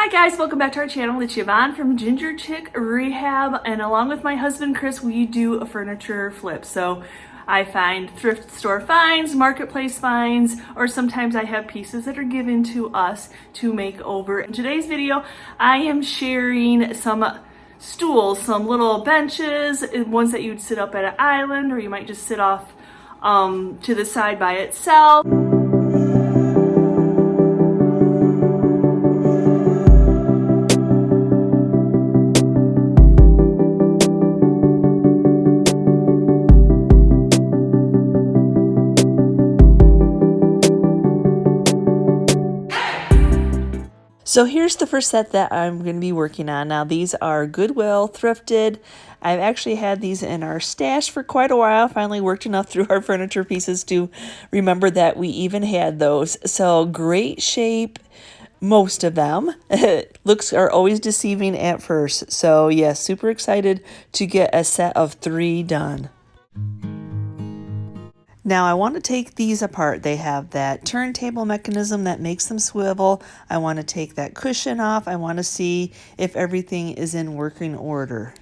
Hi guys, welcome back to our channel. It's Yvonne from Ginger Chick Rehab, and along with my husband Chris, we do a furniture flip. So I find thrift store finds, marketplace finds, or sometimes I have pieces that are given to us to make over. In today's video, I am sharing some stools, some little benches, ones that you'd sit up at an island, or you might just sit off to the side by itself. So here's the first set that I'm going to be working on. Now these are Goodwill, thrifted. I've actually had these in our stash for quite a while. Finally worked enough through our furniture pieces to remember that we even had those. So great shape, most of them. Looks are always deceiving at first. So yeah, super excited to get a set of 3 done. Now I want to take these apart. They have that turntable mechanism that makes them swivel. I want to take that cushion off. I want to see if everything is in working order.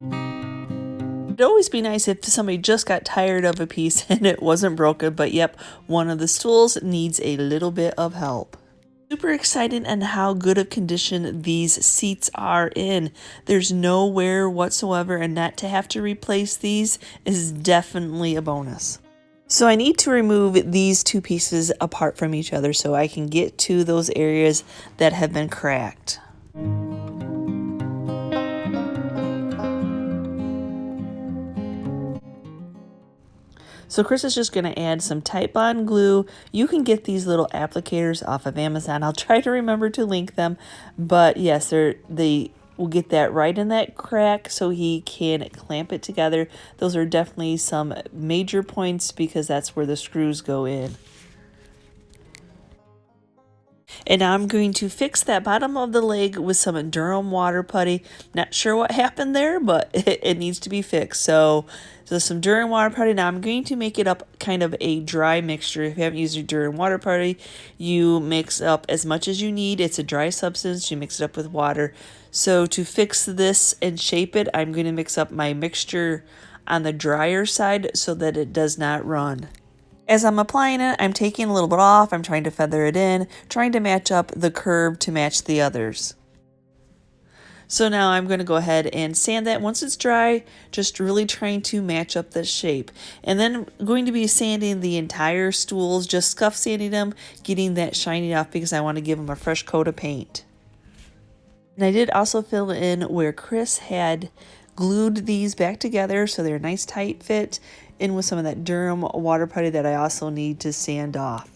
It'd always be nice if somebody just got tired of a piece and it wasn't broken, but yep, one of the stools needs a little bit of help. Super excited on how good of condition these seats are in. There's no wear whatsoever, and not to have to replace these is definitely a bonus. So I need to remove these 2 pieces apart from each other so I can get to those areas that have been cracked. So Chris is just going to add some Titebond glue. You can get these little applicators off of Amazon. I'll try to remember to link them. But yes, they will get that right in that crack so he can clamp it together. Those are definitely some major points because that's where the screws go in. And now I'm going to fix that bottom of the leg with some Durham water putty. Not sure what happened there, but it needs to be fixed. So some Durham water putty. Now I'm going to make it up kind of a dry mixture. If you haven't used your Durham water putty, you mix up as much as you need. It's a dry substance. You mix it up with water. So to fix this and shape it, I'm going to mix up my mixture on the drier side so that it does not run. As I'm applying it, I'm taking a little bit off. I'm trying to feather it in, trying to match up the curve to match the others. So now I'm going to go ahead and sand that once it's dry, just really trying to match up the shape. And then I'm going to be sanding the entire stools, just scuff sanding them, getting that shiny off because I want to give them a fresh coat of paint. And I did also fill in where Chris had glued these back together so they're a nice tight fit, in with some of that Durham water putty that I also need to sand off.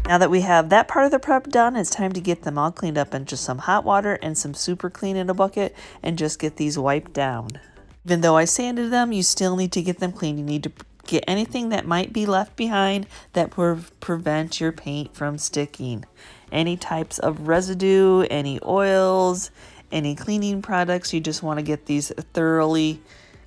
Now that we have that part of the prep done, it's time to get them all cleaned up in just some hot water and some Superclean in a bucket and just get these wiped down. Even though I sanded them, you still need to get them clean. You need to get anything that might be left behind that will prevent your paint from sticking. Any types of residue, any oils, any cleaning products, you just want to get these thoroughly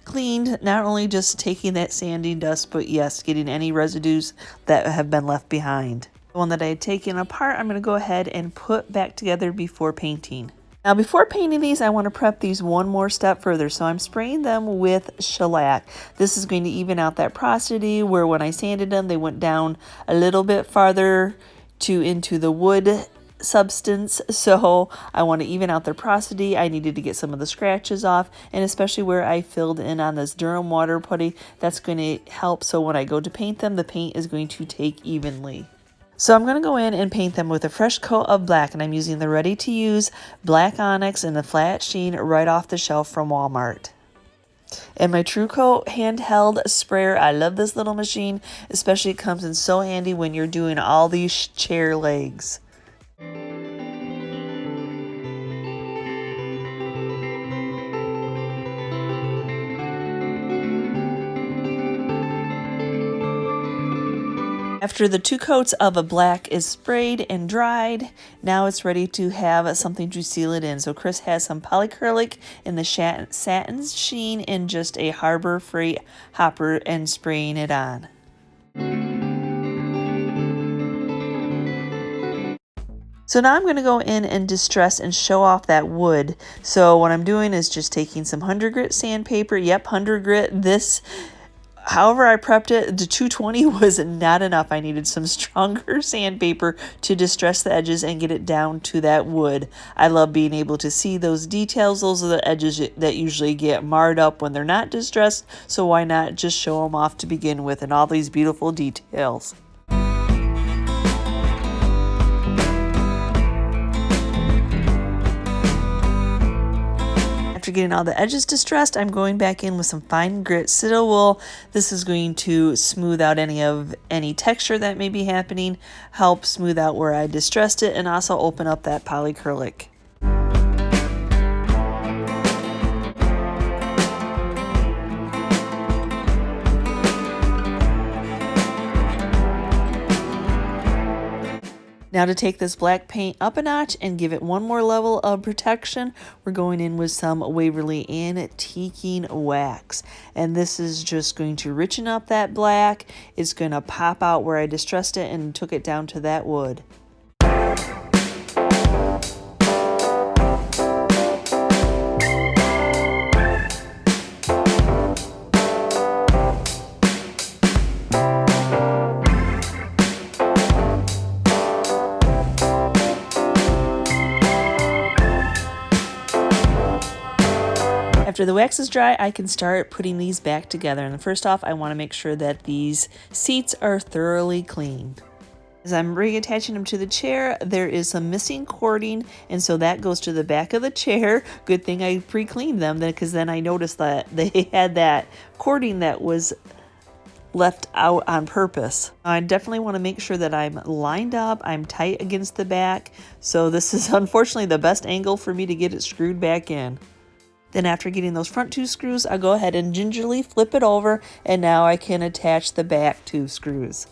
cleaned. Not only just taking that sanding dust, but yes, getting any residues that have been left behind. The one that I had taken apart, I'm going to go ahead and put back together before painting. Now before painting these, I want to prep these one more step further. So I'm spraying them with shellac. This is going to even out that porosity where when I sanded them, they went down a little bit farther into the wood substance. So I want to even out their porosity. I needed to get some of the scratches off, and especially where I filled in on this Durham water putty, that's going to help. So when I go to paint them, the paint is going to take evenly. So I'm going to go in and paint them with a fresh coat of black, and I'm using the ready-to-use black onyx in a flat sheen right off the shelf from Walmart. And my TrueCoat handheld sprayer, I love this little machine, especially it comes in so handy when you're doing all these chair legs. After the 2 coats of a black is sprayed and dried, now it's ready to have something to seal it in. So Chris has some polycrylic in the satin sheen in just a Harbor Freight hopper and spraying it on. So now I'm going to go in and distress and show off that wood. So what I'm doing is just taking some 100 grit sandpaper. Yep, 100 grit. However I prepped it, the 220 was not enough. I needed some stronger sandpaper to distress the edges and get it down to that wood. I love being able to see those details. Those are the edges that usually get marred up when they're not distressed. So why not just show them off to begin with and all these beautiful details. After getting all the edges distressed, I'm going back in with some fine grit Citadel wool. This is going to smooth out any texture that may be happening, help smooth out where I distressed it, and also open up that polycrylic. Now to take this black paint up a notch and give it one more level of protection, we're going in with some Waverly antiquing wax. And this is just going to richen up that black. It's going to pop out where I distressed it and took it down to that wood. After the wax is dry, I can start putting these back together. And first off, I want to make sure that these seats are thoroughly cleaned. As I'm reattaching them to the chair, there is some missing cording, and so that goes to the back of the chair. Good thing I pre-cleaned them, because then I noticed that they had that cording that was left out on purpose. I definitely want to make sure that I'm lined up, I'm tight against the back. So this is unfortunately the best angle for me to get it screwed back in. Then after getting those front 2 screws, I'll go ahead and gingerly flip it over, and now I can attach the back 2 screws.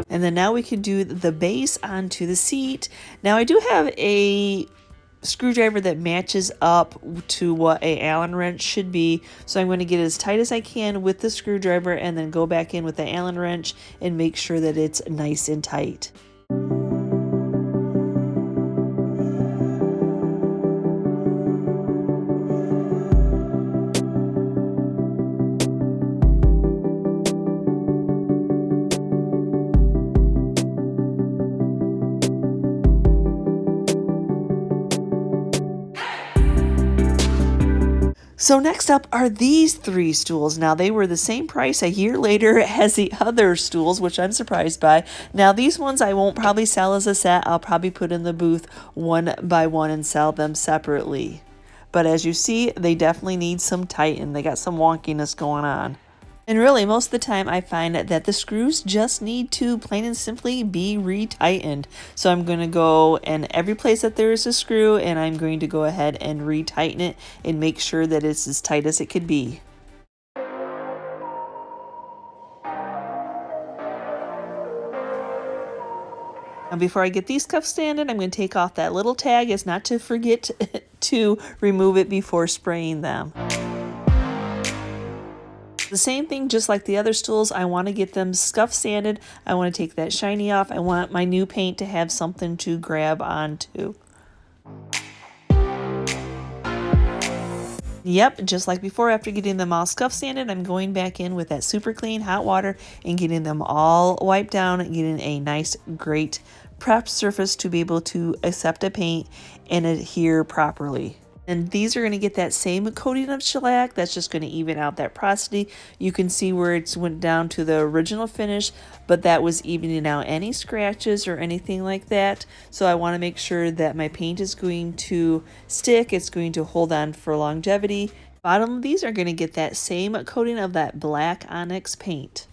And then now we can do the base onto the seat. Now I do have a screwdriver that matches up to what a Allen wrench should be, so I'm going to get as tight as I can with the screwdriver and then go back in with the Allen wrench and make sure that it's nice and tight. So next up are these 3 stools. Now they were the same price a year later as the other stools, which I'm surprised by. Now these ones I won't probably sell as a set. I'll probably put in the booth one by one and sell them separately. But as you see, they definitely need some tighten. They got some wonkiness going on. And really, most of the time I find that the screws just need to plain and simply be retightened. So I'm going to go in every place that there is a screw, and I'm going to go ahead and retighten it and make sure that it's as tight as it could be. Now before I get these cuffs standing, I'm going to take off that little tag. It's not to forget to remove it before spraying them. The same thing, just like the other stools, I want to get them scuff sanded. I want to take that shiny off. I want my new paint to have something to grab onto. Yep, just like before, after getting them all scuff sanded, I'm going back in with that Superclean hot water and getting them all wiped down and getting a nice, great prepped surface to be able to accept a paint and adhere properly. And these are going to get that same coating of shellac. That's just going to even out that porosity. You can see where it's went down to the original finish, but that was evening out any scratches or anything like that. So I want to make sure that my paint is going to stick. It's going to hold on for longevity. Bottom of these are going to get that same coating of that black onyx paint.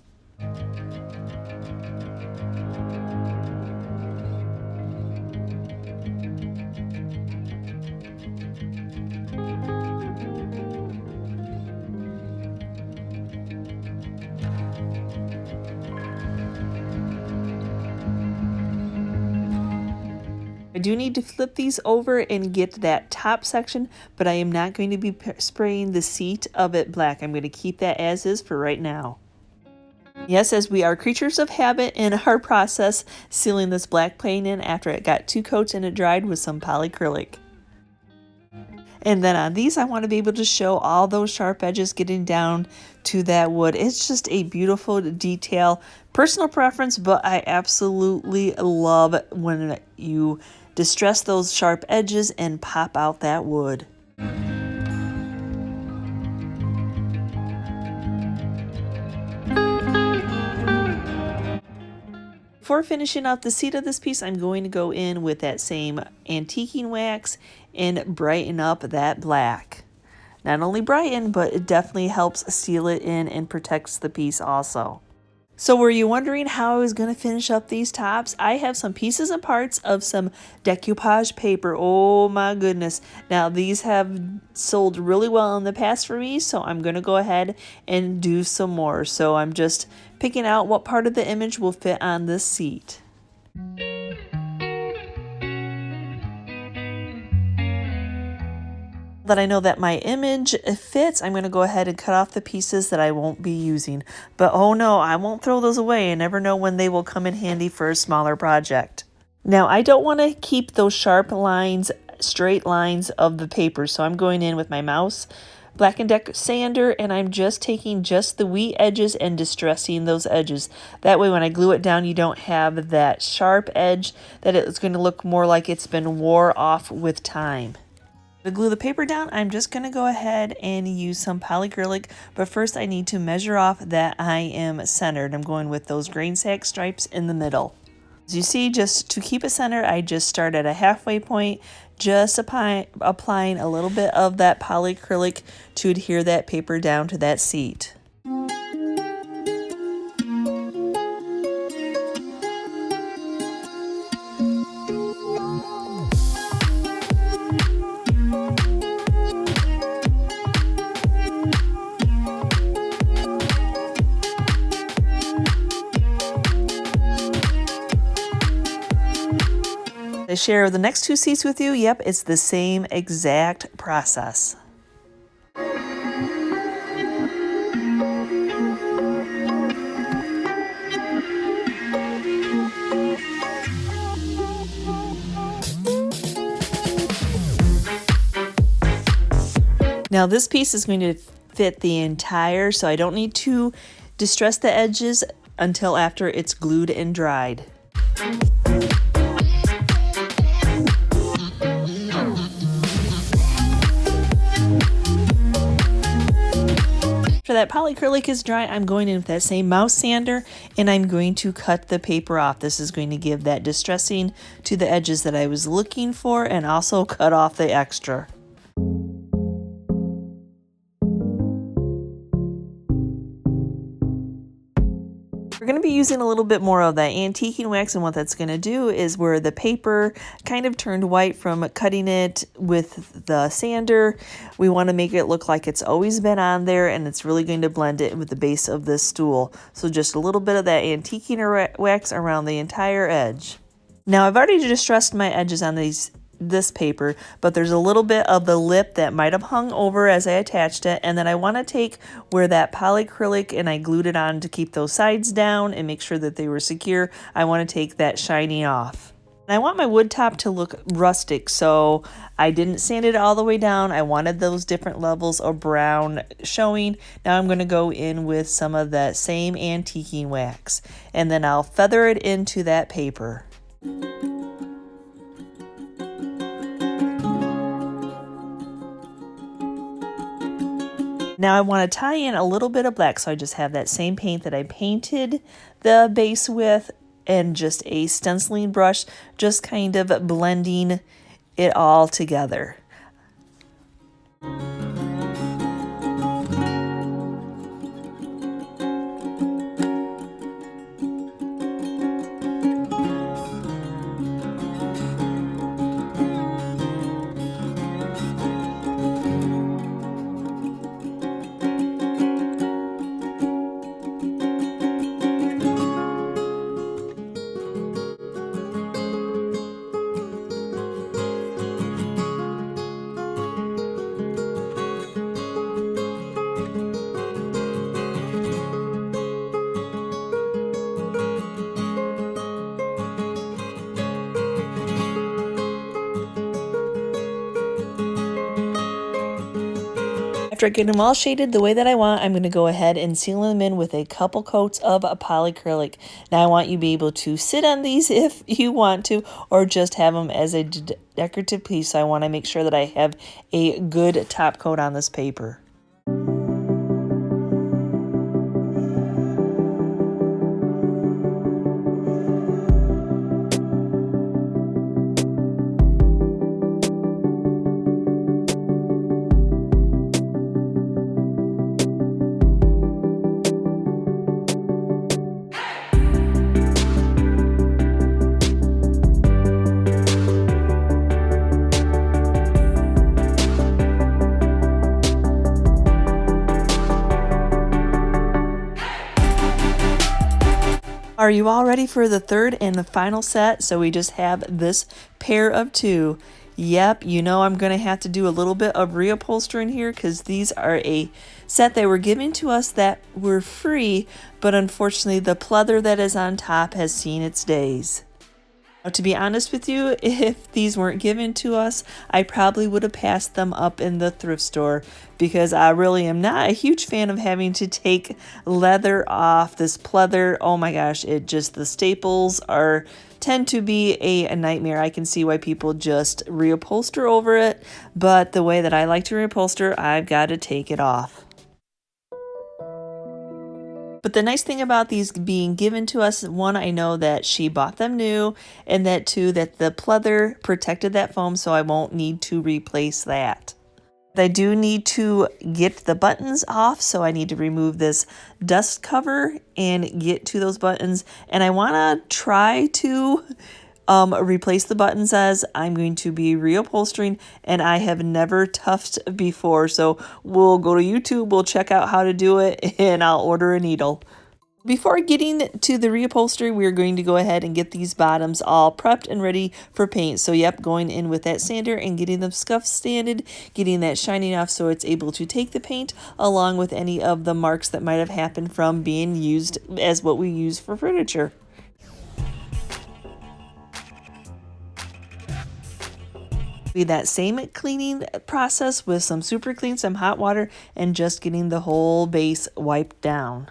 do need to flip these over and get that top section, but I am not going to be spraying the seat of it black. I'm going to keep that as is for right now. Yes, as we are creatures of habit in our process, sealing this black plane in after it got 2 coats and it dried with some polycrylic. And then on these, I want to be able to show all those sharp edges getting down to that wood. It's just a beautiful detail. Personal preference, but I absolutely love when you distress those sharp edges and pop out that wood. Before finishing out the seat of this piece, I'm going to go in with that same antiquing wax and brighten up that black. Not only brighten, but it definitely helps seal it in and protects the piece also. So were you wondering how I was going to finish up these tops? I have some pieces and parts of some decoupage paper. Oh my goodness. Now these have sold really well in the past for me, so I'm going to go ahead and do some more. So I'm just picking out what part of the image will fit on this seat. That I know that my image fits, I'm going to go ahead and cut off the pieces that I won't be using. But oh no, I won't throw those away. I never know when they will come in handy for a smaller project. Now I don't want to keep those sharp lines, straight lines of the paper, so I'm going in with my mouse BLACK+DECKER sander, and I'm just taking just the wee edges and distressing those edges. That way when I glue it down, you don't have that sharp edge, that it's going to look more like it's been wore off with time. To glue the paper down, I'm just going to go ahead and use some polycrylic, but first I need to measure off that I am centered. I'm going with those grain sack stripes in the middle. As you see, just to keep it centered, I just start at a halfway point, just applying a little bit of that polycrylic to adhere that paper down to that seat. I share the next 2 seats with you. Yep, it's the same exact process. Now this piece is going to fit the entire, so I don't need to distress the edges until after it's glued and dried. After that polycrylic is dry, I'm going in with that same mouse sander and I'm going to cut the paper off. This is going to give that distressing to the edges that I was looking for and also cut off the extra. We're going to be using a little bit more of that antiquing wax, and what that's going to do is where the paper kind of turned white from cutting it with the sander, we want to make it look like it's always been on there, and it's really going to blend it with the base of this stool. So just a little bit of that antiquing wax around the entire edge. Now I've already distressed my edges on this paper, but there's a little bit of the lip that might have hung over as I attached it, and then I want to take where that polycrylic and I glued it on to keep those sides down and make sure that they were secure. I want to take that shiny off. And I want my wood top to look rustic, so I didn't sand it all the way down. I wanted those different levels of brown showing. Now I'm going to go in with some of that same antiquing wax, and then I'll feather it into that paper. Now I want to tie in a little bit of black, so I just have that same paint that I painted the base with and just a stenciling brush, just kind of blending it all together. after I get them all shaded the way that I want, I'm going to go ahead and seal them in with a couple coats of polycrylic. Now I want you to be able to sit on these if you want to, or just have them as a decorative piece. So I want to make sure that I have a good top coat on this paper. Are you all ready for the third and the final set? So we just have this pair of two. Yep, you know I'm going to have to do a little bit of reupholstering here because these are a set that were given to us that were free, but unfortunately the pleather that is on top has seen its days. Now, to be honest with you, if these weren't given to us, I probably would have passed them up in the thrift store because I really am not a huge fan of having to take leather off. This pleather, oh my gosh, the staples tend to be a nightmare. I can see why people just reupholster over it, but the way that I like to reupholster, I've got to take it off. But the nice thing about these being given to us, one, I know that she bought them new, and that two, that the pleather protected that foam, so I won't need to replace that. I do need to get the buttons off, so I need to remove this dust cover and get to those buttons. And I want to try to replace the buttons as I'm going to be reupholstering, and I have never tuffed before, so we'll go to YouTube, we'll check out how to do it, and I'll order a needle. Before getting to the reupholstery, we're going to go ahead and get these bottoms all prepped and ready for paint. So yep, going in with that sander and getting them scuff sanded, getting that shining off so it's able to take the paint along with any of the marks that might have happened from being used as what we use for furniture. Be that same cleaning process with some Superclean, some hot water, and just getting the whole base wiped down.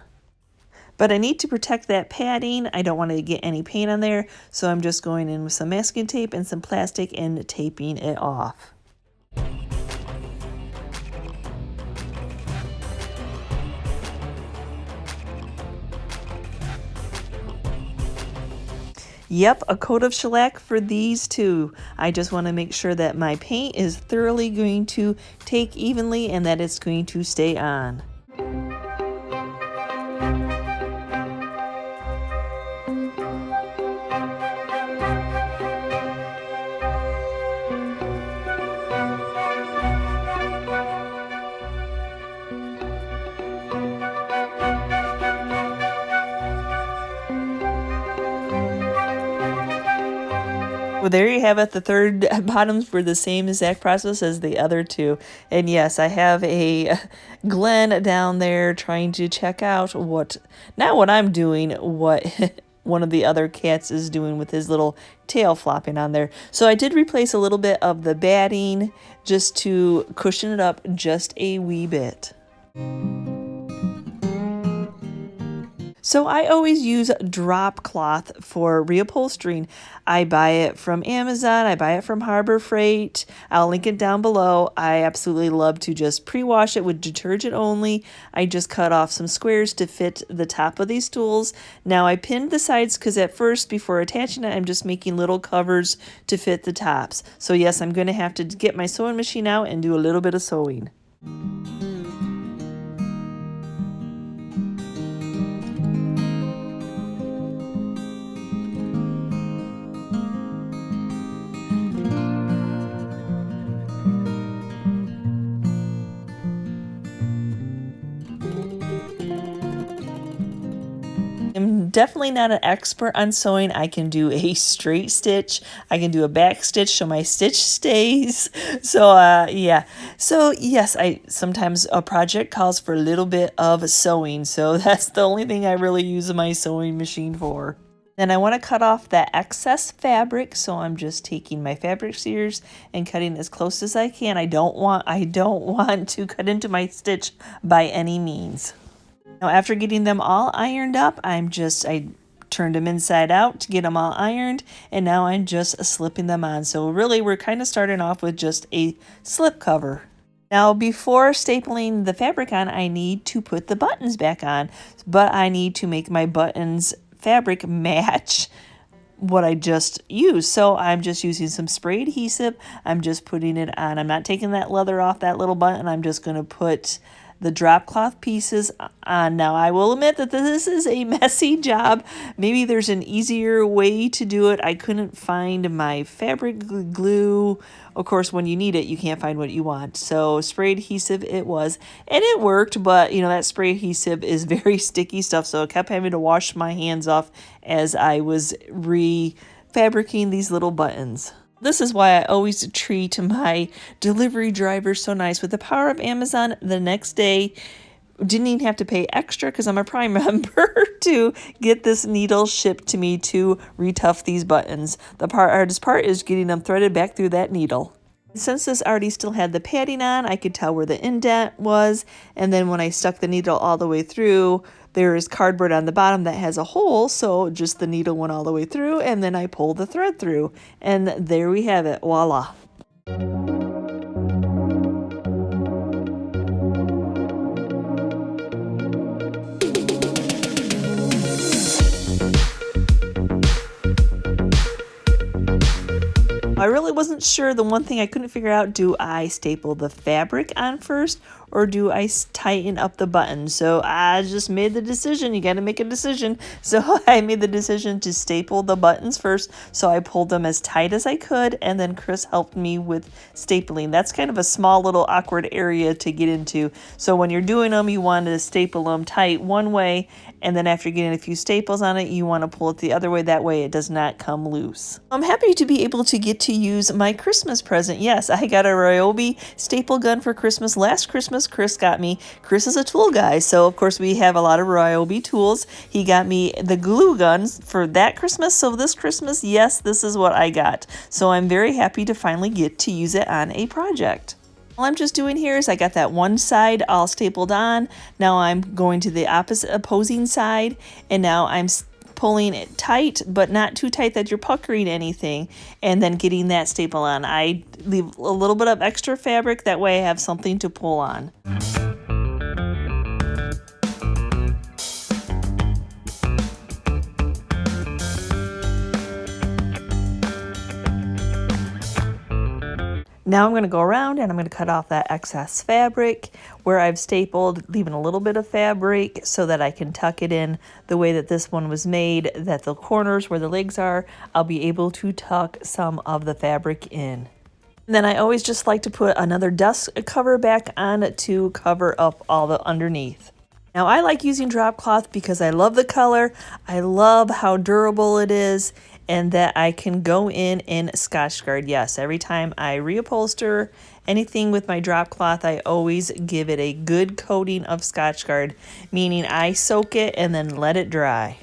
But I need to protect that padding. I don't want to get any paint on there, so I'm just going in with some masking tape and some plastic and taping it off. Yep, a coat of shellac for these two. I just want to make sure that my paint is thoroughly going to take evenly and that it's going to stay on. Well, there you have it. The third bottoms were the same exact process as the other two. And yes, I have a Glenn down there trying to check out not what I'm doing, what one of the other cats is doing with his little tail flopping on there. So I did replace a little bit of the batting just to cushion it up just a wee bit. So I always use drop cloth for reupholstering. I buy it from Amazon, I buy it from Harbor Freight. I'll link it down below. I absolutely love to just pre-wash it with detergent only. I just cut off some squares to fit the top of these stools. Now I pinned the sides because at first, before attaching it, I'm just making little covers to fit the tops. So yes, I'm going to have to get my sewing machine out and do a little bit of sewing. I'm definitely not an expert on sewing. I can do a straight stitch. I can do a back stitch so my stitch stays. So yeah. So yes, sometimes a project calls for a little bit of sewing. So that's the only thing I really use my sewing machine for. Then I want to cut off that excess fabric, so I'm just taking my fabric shears and cutting as close as I can. I don't want to cut into my stitch by any means. Now after getting them all ironed up, I turned them inside out to get them all ironed, and now I'm just slipping them on. So really we're kind of starting off with just a slip cover. Now before stapling the fabric on, I need to put the buttons back on, but I need to make my buttons fabric match what I just used. So I'm just using some spray adhesive. I'm just putting it on. I'm not taking that leather off that little button. I'm just going to put the drop cloth pieces on. Now I will admit that this is a messy job. Maybe there's an easier way to do it. I couldn't find my fabric glue. Of course, when you need it, you can't find what you want. So spray adhesive it was, and it worked, but you know, that spray adhesive is very sticky stuff, so I kept having to wash my hands off as I was refabricating these little buttons. This is why I always treat my delivery drivers so nice. With the power of Amazon, the next day, didn't even have to pay extra because I'm a Prime member to get this needle shipped to me to retuff these buttons. The hardest part is getting them threaded back through that needle. Since this already still had the padding on, I could tell where the indent was, and then when I stuck the needle all the way through, there is cardboard on the bottom that has a hole, so just the needle went all the way through, and then I pulled the thread through, and there we have it, voila. I really wasn't sure. The one thing I couldn't figure out, do I staple the fabric on first or do I tighten up the buttons? So I just made the decision. You got to make a decision. So I made the decision to staple the buttons first. So I pulled them as tight as I could, and then Chris helped me with stapling. That's kind of a small little awkward area to get into. So when you're doing them, you want to staple them tight one way, and then after getting a few staples on it, you want to pull it the other way. That way it does not come loose. I'm happy to be able to get to use my Christmas present. Yes, I got a Ryobi staple gun for Christmas. Last Christmas, Chris got me. Chris is a tool guy, so of course we have a lot of Ryobi tools. He got me the glue guns for that Christmas, so this Christmas, yes, this is what I got. So I'm very happy to finally get to use it on a project. All I'm just doing here is I got that one side all stapled on. Now I'm going to the opposing side, and now I'm pulling it tight, but not too tight that you're puckering anything, and then getting that staple on. I leave a little bit of extra fabric, that way I have something to pull on. Now I'm going to go around and I'm going to cut off that excess fabric where I've stapled, leaving a little bit of fabric so that I can tuck it in the way that this one was made, that the corners where the legs are, I'll be able to tuck some of the fabric in. And then I always just like to put another dust cover back on to cover up all the underneath. Now I like using drop cloth because I love the color, I love how durable it is, and that I can go in Scotchgard. Yes, every time I reupholster anything with my drop cloth, I always give it a good coating of Scotchgard, meaning I soak it and then let it dry.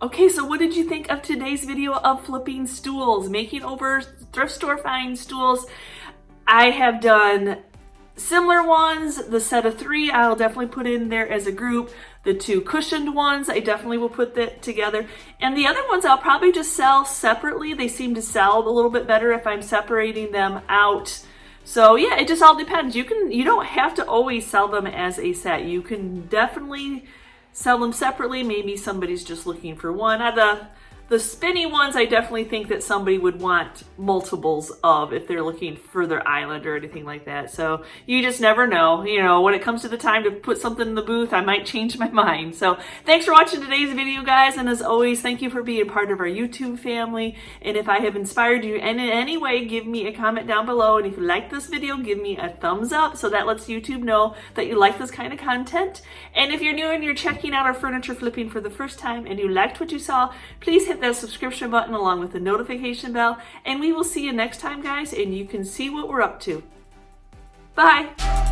Okay, so what did you think of today's video of flipping stools, making over thrift store find stools? I have done similar ones. The set of 3 I'll definitely put in there as a group. The 2 cushioned ones I definitely will put that together, and the other ones I'll probably just sell separately. They seem to sell a little bit better if I'm separating them out. So yeah, it just all depends. You don't have to always sell them as a set. You can definitely sell them separately. Maybe somebody's just looking for one. The spinny ones, I definitely think that somebody would want multiples of if they're looking for their island or anything like that. So you just never know. You know, when it comes to the time to put something in the booth, I might change my mind. So thanks for watching today's video, guys. And as always, thank you for being part of our YouTube family. And if I have inspired you in any way, give me a comment down below. And if you like this video, give me a thumbs up so that lets YouTube know that you like this kind of content. And if you're new and you're checking out our furniture flipping for the first time and you liked what you saw, please hit that subscription button along with the notification bell. And we will see you next time, guys, and you can see what we're up to. Bye!